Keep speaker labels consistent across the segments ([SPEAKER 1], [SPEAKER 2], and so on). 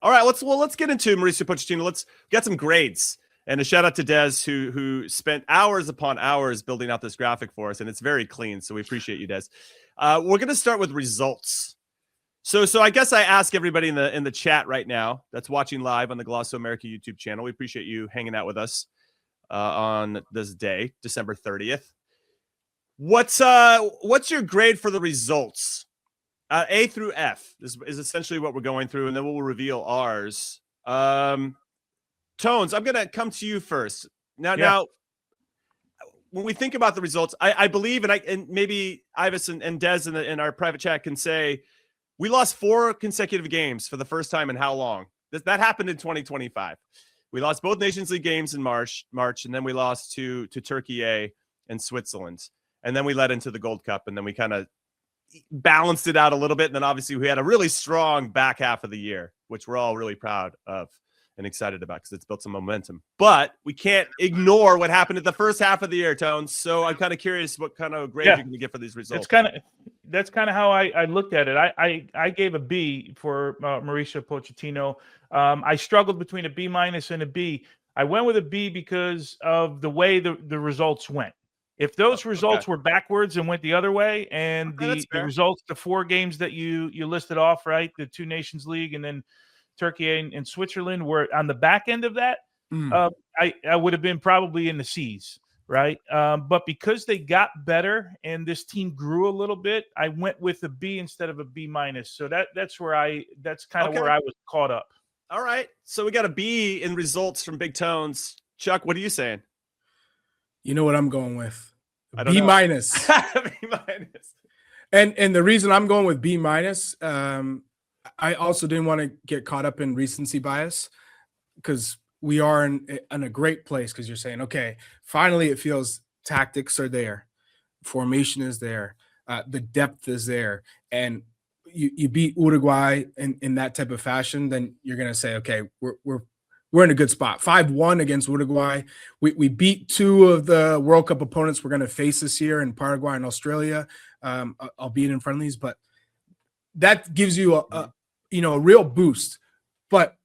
[SPEAKER 1] All right, let's get into Mauricio Pochettino. Let's get some grades. And a shout out to Des who spent hours upon hours building out this graphic for us, and it's very clean. So we appreciate you, Des. We're going to start with results. So I guess I ask everybody in the chat right now that's watching live on the Glosso America YouTube channel. We appreciate you hanging out with us on this day, December 30th. What's your grade for the results? A through F is essentially what we're going through, and then we'll reveal ours. Tones, I'm going to come to you first. Now, when we think about the results, I believe, and maybe Ivis and Des in our private chat can say, we lost 4 consecutive games for the first time in how long? That happened in 2025. We lost both Nations League games in March, and then we lost to Turkey A and Switzerland. And then we led into the Gold Cup, and then we kind of balanced it out a little bit. And then obviously we had a really strong back half of the year, which we're all really proud of and excited about because it's built some momentum. But we can't ignore what happened at the first half of the year, Tones. So I'm kind of curious what kind of grade you're going to get for these results.
[SPEAKER 2] That's kind of how I looked at it. I gave a B for Mauricio Pochettino. I struggled between a B- and a B. I went with a B because of the way the results went. If those results were backwards and went the other way, and the results, the 4 games that you listed off, right, the 2 Nations League and then Turkey and Switzerland were on the back end of that, I would have been probably in the C's, right? But because they got better and this team grew a little bit, I went with a B instead of a B-. So that's where that's kind of where I was caught up.
[SPEAKER 1] All right. So we got a B in results from Big Tones. Chuck, what are you saying?
[SPEAKER 3] You know what I'm going with? B-.
[SPEAKER 1] B-.
[SPEAKER 3] And the reason I'm going with B-, I also didn't want to get caught up in recency bias because we are in a great place because you're saying, okay, finally it feels tactics are there, formation is there, the depth is there, and you beat Uruguay in that type of fashion, then you're going to say, okay, we're in a good spot. 5-1 against Uruguay. We beat 2 of the World Cup opponents we're going to face this year in Paraguay and Australia, albeit in friendlies, but that gives you a real boost. But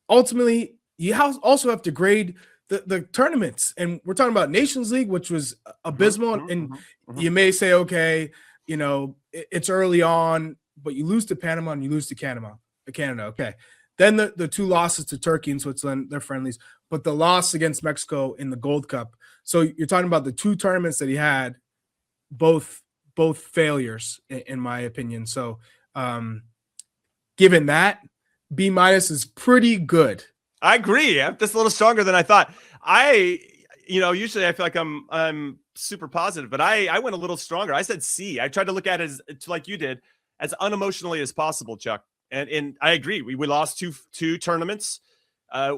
[SPEAKER 3] ultimately, you also have to grade the tournaments. And we're talking about Nations League, which was abysmal. And you may say, okay, it's early on, but you lose to Panama and you lose to Canada. Okay. Then the 2 losses to Turkey and Switzerland, they're friendlies, but the loss against Mexico in the Gold Cup. So you're talking about the 2 tournaments that he had, both failures in my opinion. So given that, B- is pretty good.
[SPEAKER 1] I agree. I'm just a little stronger than I thought. Usually I feel like I'm super positive, but I went a little stronger. I said C. I tried to look at it as like you did, as unemotionally as possible, Chuck. And I agree. We lost two tournaments.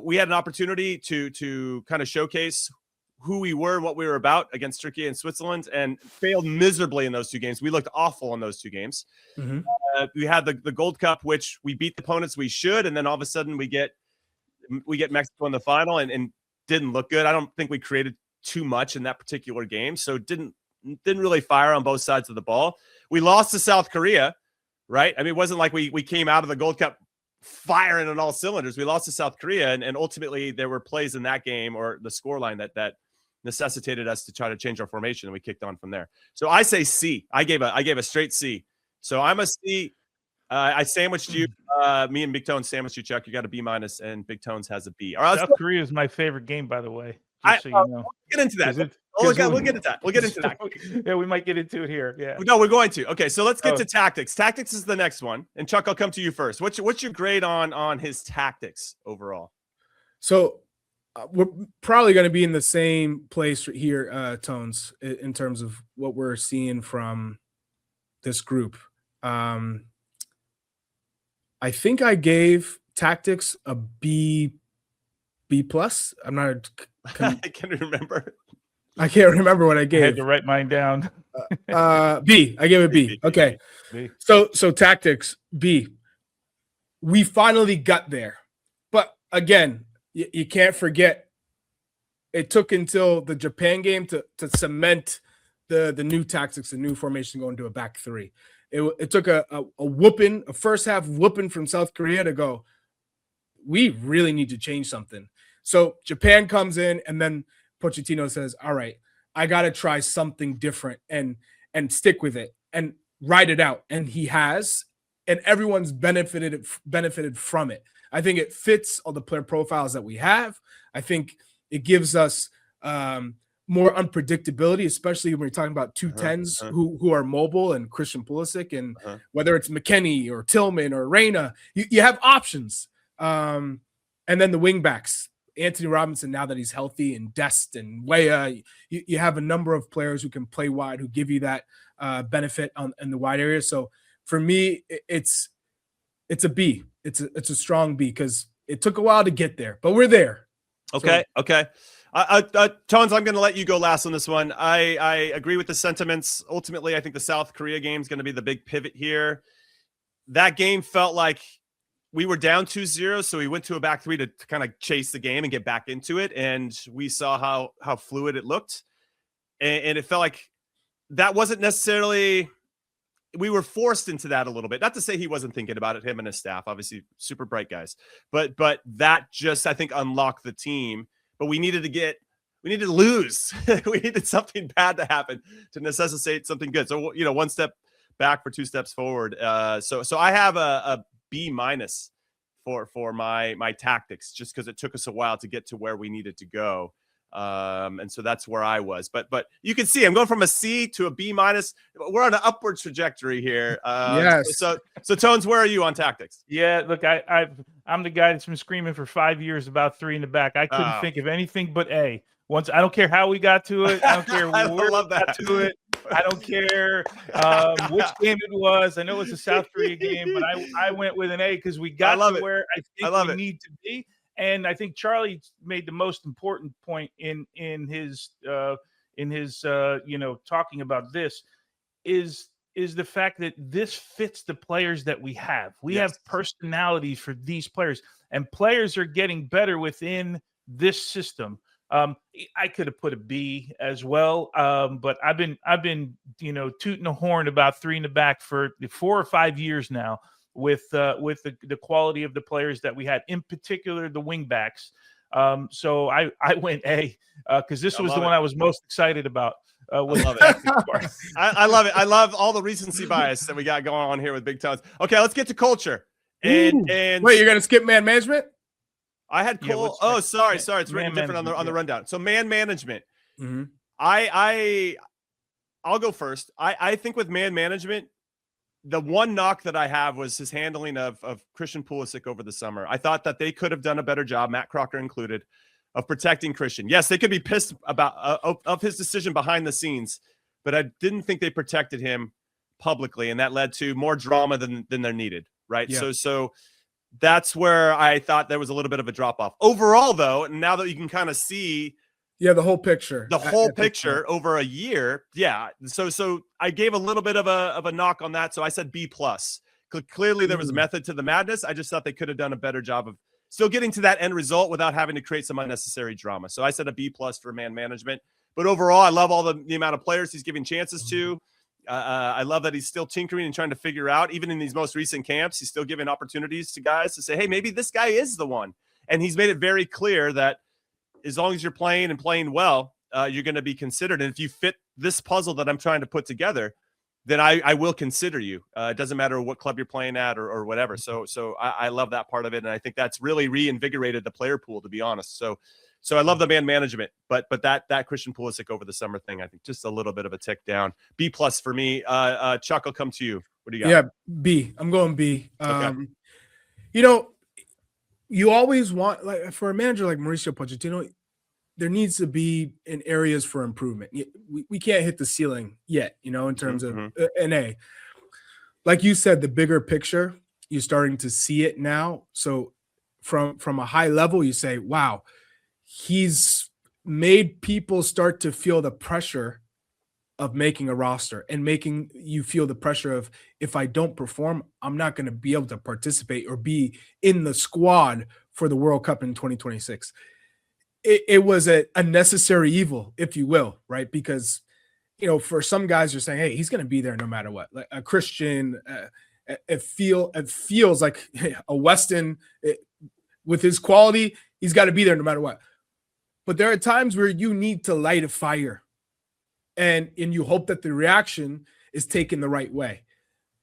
[SPEAKER 1] We had an opportunity to kind of showcase who we were and what we were about against Turkey and Switzerland, and failed miserably in those 2 games. We looked awful in those 2 games. We had the Gold Cup, which we beat the opponents we should, and then all of a sudden we get Mexico in the final and didn't look good. I don't think we created too much in that particular game, so didn't really fire on both sides of the ball. We lost to South Korea, right? I mean, it wasn't like we came out of the Gold Cup firing on all cylinders. We lost to South Korea, and ultimately there were plays in that game or the scoreline that necessitated us to try to change our formation, and we kicked on from there. So I say C. I gave a straight C. So I'm a C. I sandwiched you. Me and Big Tones sandwiched you, Chuck. You got a B-, and Big Tones has a B. All right,
[SPEAKER 2] South Korea is my favorite game, by the way. Just so you know.
[SPEAKER 1] We'll get into that. We'll get into that. We'll get into that.
[SPEAKER 2] Yeah, we might get into it here. Yeah.
[SPEAKER 1] No, we're going to. Okay, so let's get to tactics. Tactics is the next one. And Chuck, I'll come to you first. What's your grade on his tactics overall?
[SPEAKER 3] So we're probably going to be in the same place here, Tones, in terms of what we're seeing from this group. I think I gave tactics a B+. I'm not.
[SPEAKER 1] I can't remember.
[SPEAKER 3] I can't remember what I gave.
[SPEAKER 2] I had to write mine down.
[SPEAKER 3] B. I gave it B. Okay.
[SPEAKER 2] B.
[SPEAKER 3] So tactics B. We finally got there, but again, you can't forget. It took until the Japan game to cement the new tactics, the new formation going to a back 3. It took a whooping, a first half whooping from South Korea to go, we really need to change something. So Japan comes in, and then Pochettino says, all right, I got to try something different and stick with it and ride it out. And he has, and everyone's benefited from it. I think it fits all the player profiles that we have. I think it gives us more unpredictability, especially when we're talking about 210s who are mobile, and Christian Pulisic, and whether it's McKennie or Tillman or Reyna, you have options. And then the wing backs, Anthony Robinson, now that he's healthy, and Dest and Weah, you have a number of players who can play wide, who give you that benefit in the wide area. So for me, it's a B. It's a strong B, because it took a while to get there, but we're there.
[SPEAKER 1] Okay. Okay. Tones, I'm going to let you go last on this one. I agree with the sentiments. Ultimately, I think the South Korea game is going to be the big pivot here. That game felt like we were down 2-0, so we went to a back three to kind of chase the game and get back into it, and we saw how fluid it looked, and it felt like that wasn't necessarily – we were forced into that a little bit. Not to say he wasn't thinking about it, him and his staff, obviously super bright guys, but that just, I think, unlocked the team. But we needed to lose. We needed something bad to happen to necessitate something good. So, one step back for 2 steps forward. So I have a B- for my tactics, just because it took us a while to get to where we needed to go. And so that's where I was, but you can see I'm going from a C to a B-. We're on an upward trajectory here.
[SPEAKER 3] Yes.
[SPEAKER 1] So Tones, where are you on tactics?
[SPEAKER 2] Yeah, look, I'm the guy that's been screaming for 5 years about 3 in the back. I couldn't think of anything but A. Once, I don't care how we got to it. I don't care where we got to it. I don't care which game it was. I know it was a South Korea game, but I went with an A, because we got to where I think we need to be. And I think Charlie made the most important point in his talking about this is the fact that this fits the players that we have. We have personalities for these players, and players are getting better within this system. I could have put a B as well, but I've been tooting a horn about 3 in the back for 4 or 5 years now, with the quality of the players that we had, in particular the wing backs. So I went A, because this was the one I was most excited about. I love it.
[SPEAKER 1] I love it. I love all the recency bias that we got going on here with Big Tones. Okay, let's get to culture. And
[SPEAKER 3] wait, you're gonna skip man management?
[SPEAKER 1] I had Cole. Sorry. It's written different on the rundown. So man management.
[SPEAKER 3] Mm-hmm.
[SPEAKER 1] I'll go first. I think with man management, the one knock that I have was his handling of Christian Pulisic over the summer. I thought that they could have done a better job, Matt Crocker included, of protecting Christian. Yes, they could be pissed about of his decision behind the scenes, but I didn't think they protected him publicly, and that led to more drama than there needed, right? Yeah. So that's where I thought there was a little bit of a drop-off. Overall, though, now that you can kind of see
[SPEAKER 3] the whole picture.
[SPEAKER 1] The whole picture over a year. Yeah. So I gave a little bit of a knock on that. So I said B+. Clearly there was a method to the madness. I just thought they could have done a better job of still getting to that end result without having to create some unnecessary drama. So I said a B+ for man management. But overall, I love all the amount of players he's giving chances to. I love that he's still tinkering and trying to figure out, even in these most recent camps, he's still giving opportunities to guys to say, hey, maybe this guy is the one. And he's made it very clear that as long as you're playing and playing well, you're going to be considered. And if you fit this puzzle that I'm trying to put together, then I will consider you. It doesn't matter what club you're playing at or whatever. So I love that part of it. And I think that's really reinvigorated the player pool, to be honest. So I love the man management, but that Christian Pulisic over the summer thing, I think just a little bit of a tick down. B+ for me. Chuck, I'll come to you. What do you got?
[SPEAKER 3] Yeah, B. I'm going B.
[SPEAKER 1] Okay.
[SPEAKER 3] You always want, like, for a manager like Mauricio Pochettino, there needs to be in areas for improvement. We can't hit the ceiling yet, in terms of an A. Like you said, the bigger picture, you're starting to see it now. So from a high level, you say, wow, he's made people start to feel the pressure of making a roster and making you feel the pressure of, if I don't perform, I'm not going to be able to participate or be in the squad for the World Cup in 2026. It was a necessary evil, if you will, right? Because, for some guys, you're saying, hey, he's going to be there no matter what. Like a Christian, it feels like a Weston, with his quality, he's got to be there no matter what. But there are times where you need to light a fire, and you hope that the reaction is taken the right way.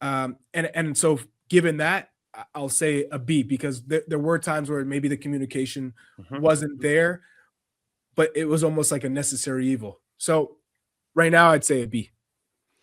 [SPEAKER 3] And so given that, I'll say a B, because there were times where maybe the communication wasn't there, but it was almost like a necessary evil. So right now I'd say a B.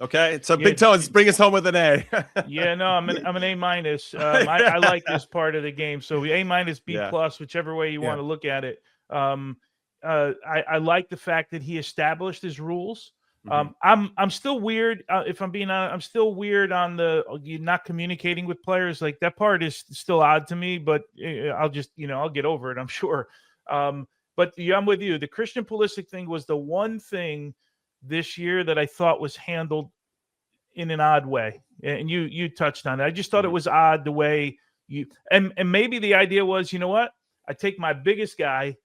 [SPEAKER 1] Okay, so Big Tones, bring us home with an A.
[SPEAKER 2] Yeah, no, I'm an A minus. I like this part of the game. So A minus, B plus, whichever way you want to look at it. I like the fact that he established his rules. I'm still weird. If I'm being honest, I'm still weird on the not communicating with players. Like, that part is still odd to me, but I'll just, I'll get over it, I'm sure. But I'm with you. The Christian Pulisic thing was the one thing this year that I thought was handled in an odd way. And you touched on it. I just thought it was odd the way and maybe the idea was, you know what? I take my biggest guy,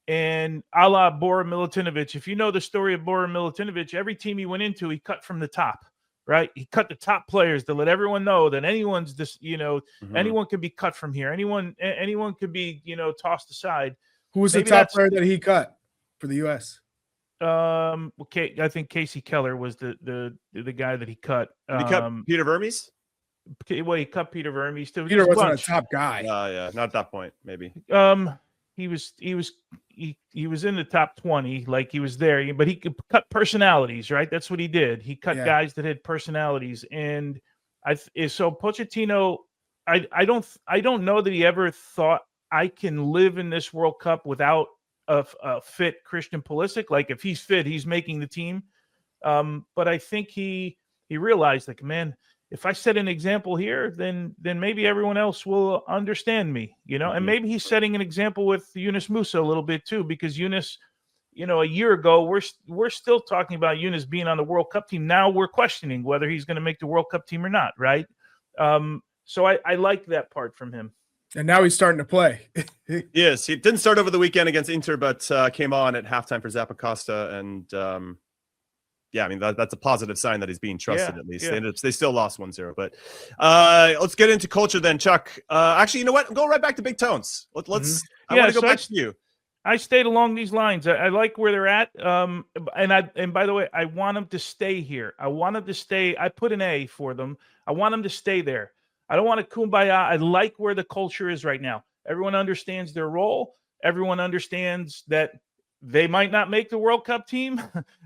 [SPEAKER 2] and a la Bora Milutinovic. If you know the story of Bora Milutinovic, every team he went into, he cut from the top, right? He cut the top players to let everyone know that anyone's this, anyone can be cut from here. Anyone could be, tossed aside.
[SPEAKER 3] Who was the top player that he cut for the U.S.?
[SPEAKER 2] Okay, I think Casey Keller was the guy that he cut.
[SPEAKER 1] Did he cut Peter Vermes?
[SPEAKER 2] Well, he cut Peter Vermes too.
[SPEAKER 3] Peter wasn't a top guy.
[SPEAKER 1] Yeah, not at that point, maybe.
[SPEAKER 2] He was in the top 20, like he was there, but he could cut personalities, right? That's what he did. He cut guys that had personalities, and so Pochettino, I don't know that he ever thought I can live in this World Cup without a fit Christian Pulisic. Like, if he's fit, he's making the team. But I think he realized, like, man, if I set an example here, then maybe everyone else will understand me, and maybe he's setting an example with Yunus Musa a little bit too, because Yunus, a year ago, we're still talking about Yunus being on the World Cup team. Now we're questioning whether he's going to make the World Cup team or not. Right. So I like that part from him.
[SPEAKER 3] And now he's starting to play.
[SPEAKER 1] Yes. He didn't start over the weekend against Inter, but came on at halftime for Zappacosta. And, yeah, I mean, that's a positive sign that he's being trusted, at least. Yeah. They still lost 1-0. But let's get into culture then, Chuck. Actually, you know what? Go right back to Big Tones. I want to go back to you.
[SPEAKER 2] I stayed along these lines. I like where they're at. And by the way, I want them to stay here. I want them to stay. I put an A for them. I want them to stay there. I don't want to kumbaya. I like where the culture is right now. Everyone understands their role. Everyone understands that they might not make the World Cup team,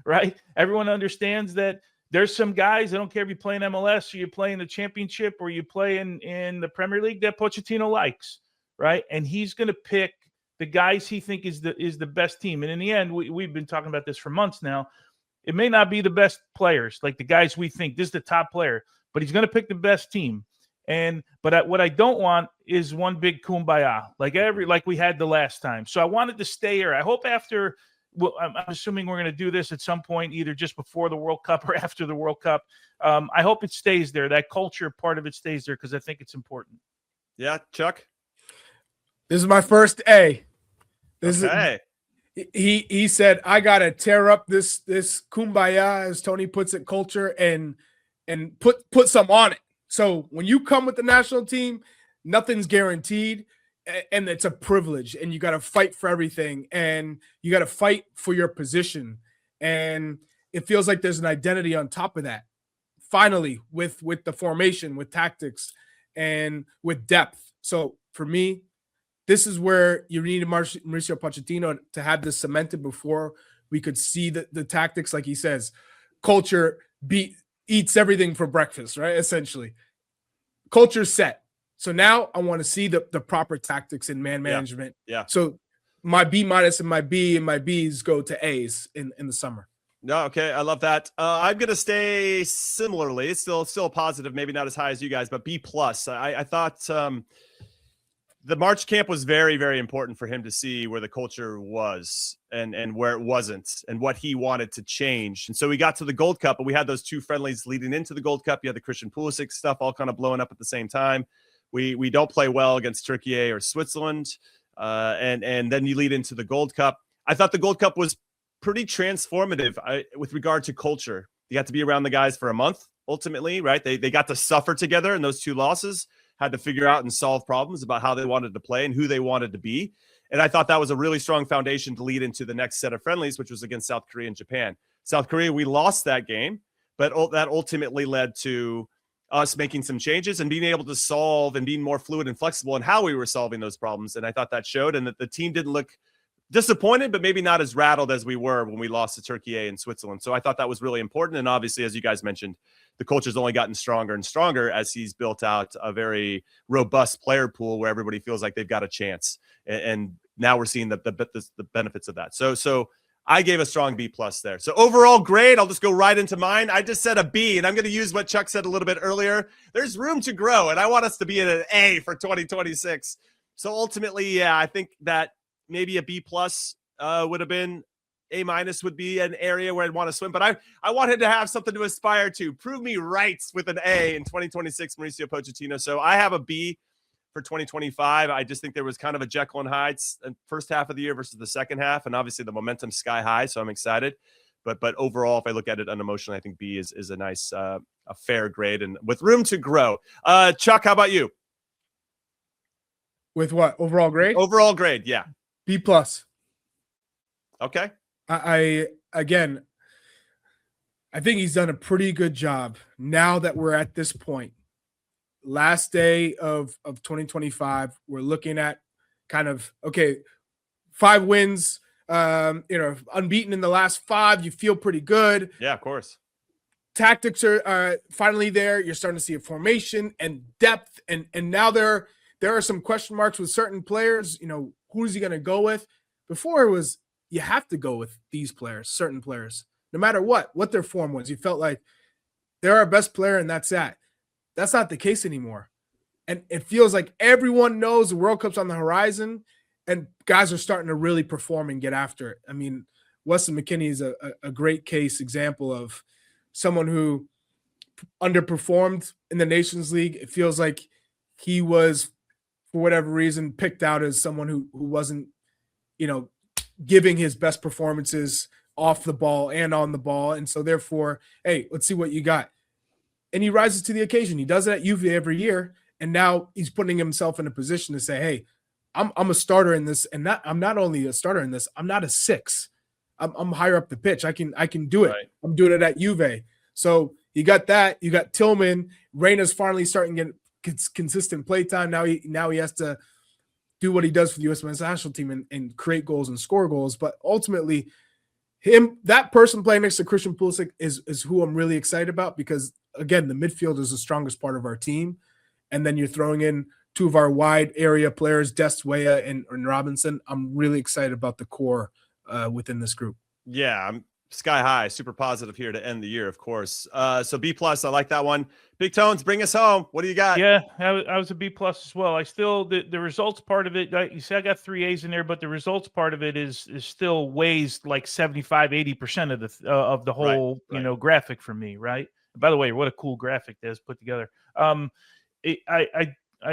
[SPEAKER 2] right? Everyone understands that there's some guys, I don't care if you play in MLS or you play in the championship or you play in the Premier League, that Pochettino likes, right? And he's going to pick the guys he think is the best team. And in the end, we've been talking about this for months now. It may not be the best players, like the guys we think this is the top player, but he's going to pick the best team. But what I don't want is one big kumbaya, like we had the last time. So I wanted to stay here. I hope after, I'm assuming we're going to do this at some point, either just before the World Cup or after the World Cup. I hope it stays there. That culture part of it stays there, because I think it's important.
[SPEAKER 1] Yeah, Chuck?
[SPEAKER 3] This is my first A. He said, I got to tear up this kumbaya, as Tony puts it, culture, and put some on it. So when you come with the national team, nothing's guaranteed, and it's a privilege, and you got to fight for everything, and you got to fight for your position. And it feels like there's an identity on top of that. Finally, with the formation, with tactics, and with depth. So for me, this is where you need Mauricio Pochettino to have this cemented before we could see the tactics. Like he says, culture eats everything for breakfast, right? Essentially, culture set. So now I want to see the proper tactics in man management. Yeah. So my B minus and my B's go to A's in the summer.
[SPEAKER 1] No, okay, I love that. I'm gonna stay similarly. It's still positive, maybe not as high as you guys, but B plus. I thought the March camp was very, very important for him to see where the culture was and where it wasn't, and what he wanted to change. And so we got to the Gold Cup, and we had those two friendlies leading into the Gold Cup. You had the Christian Pulisic stuff all kind of blowing up at the same time. We don't play well against Turkey or Switzerland, and then you lead into the Gold Cup. I thought the Gold Cup was pretty transformative with regard to culture. You got to be around the guys for a month, ultimately, right? They got to suffer together in those two losses. had to figure out and solve problems about how they wanted to play and who they wanted to be. And I thought that was a really strong foundation to lead into the next set of friendlies, which was against South Korea and Japan. South Korea, we lost that game, but that ultimately led to us making some changes and being able to solve and being more fluid and flexible in how we were solving those problems. And I thought that showed, and that the team didn't look disappointed, but maybe not as rattled as we were when we lost to Turkey A and Switzerland. So I thought that was really important. And obviously, as you guys mentioned, the culture's only gotten stronger and stronger as he's built out a very robust player pool where everybody feels like they've got a chance. And now we're seeing the benefits of that. So I gave a strong B+ there. So overall grade, I'll just go right into mine. I just said a B, and I'm going to use what Chuck said a little bit earlier. There's room to grow, and I want us to be at an A for 2026. So ultimately, yeah, I think that maybe a B+ would have been. A- would be an area where I'd want to swim, but I wanted to have something to aspire to. Prove me right with an A in 2026, Mauricio Pochettino. So I have a B for 2025. I just think there was kind of a Jekyll and Hyde first half of the year versus the second half, and obviously the momentum sky high, so I'm excited. But overall, if I look at it unemotionally, I think B is a nice, a fair grade and with room to grow. Chuck, how about you?
[SPEAKER 3] With what overall grade?
[SPEAKER 1] Overall grade, yeah.
[SPEAKER 3] B+.
[SPEAKER 1] Okay.
[SPEAKER 3] I think he's done a pretty good job now that we're at this point. Last day of 2025, we're looking at kind of, okay, 5 wins, unbeaten in the last 5. You feel pretty good.
[SPEAKER 1] Yeah, of course.
[SPEAKER 3] Tactics are finally there. You're starting to see a formation and depth. And now there are some question marks with certain players. Who's he going to go with? Before it was, you have to go with these players, certain players, no matter what their form was. You felt like they're our best player and that's that. That's not the case anymore. And it feels like everyone knows the World Cup's on the horizon and guys are starting to really perform and get after it. I mean, Weston McKennie is a great case example of someone who underperformed in the Nations League. It feels like he was, for whatever reason, picked out as someone who wasn't, giving his best performances off the ball and on the ball. And so therefore, hey, let's see what you got. And he rises to the occasion. He does it at Juve every year. And now he's putting himself in a position to say, hey, I'm a starter in this. And I'm not only a starter in this, I'm not a 6. I'm higher up the pitch. I can do it. Right. I'm doing it at Juve. So you got that. You got Tillman. Reyna's finally starting to get consistent play time. Now he has to do what he does for the U.S. men's national team and create goals and score goals. But ultimately, that person playing next to Christian Pulisic is who I'm really excited about because, again, the midfield is the strongest part of our team. And then you're throwing in 2 of our wide area players, Dest, Weah, and Robinson. I'm really excited about the core within this group.
[SPEAKER 1] Yeah, I'm sky high, super positive here to end the year, of course. So B+, I like that one. Big Tones, bring us home. What do you got?
[SPEAKER 2] Yeah, I was a B+ as well. I still the results part of it. You see, I got 3 A's in there, but the results part of it is still weighs like 75-80% of the whole right. Graphic for me. Right. By the way, what a cool graphic that's put together. I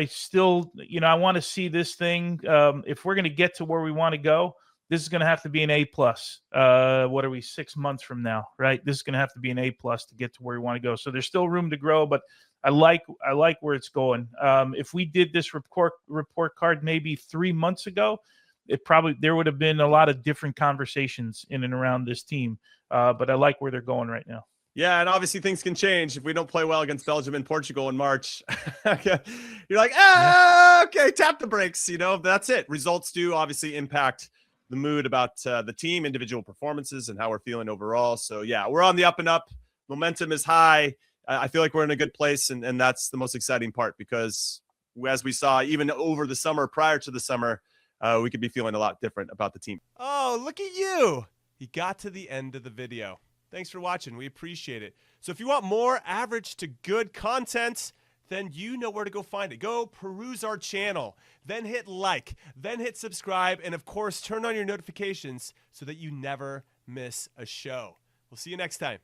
[SPEAKER 2] still I want to see this thing. If we're going to get to where we want to go, this is going to have to be an A+. What are we, 6 months from now, right? This is going to have to be an A+ to get to where we want to go. So there's still room to grow, but I like where it's going. If we did this report card maybe 3 months ago, there would have been a lot of different conversations in and around this team. But I like where they're going right now.
[SPEAKER 1] Yeah, and obviously things can change if we don't play well against Belgium and Portugal in March. You're like, okay, tap the brakes. That's it. Results do obviously impact the mood about the team, individual performances, and how we're feeling overall. So, yeah, we're on the up and up. Momentum is high. I feel like we're in a good place, and that's the most exciting part because, as we saw, even over the summer, prior to the summer, we could be feeling a lot different about the team. Oh, look at you. You got to the end of the video. Thanks for watching. We appreciate it. So if you want more average to good content, then you know where to go find it. Go peruse our channel, then hit like, then hit subscribe, and of course, turn on your notifications so that you never miss a show. We'll see you next time.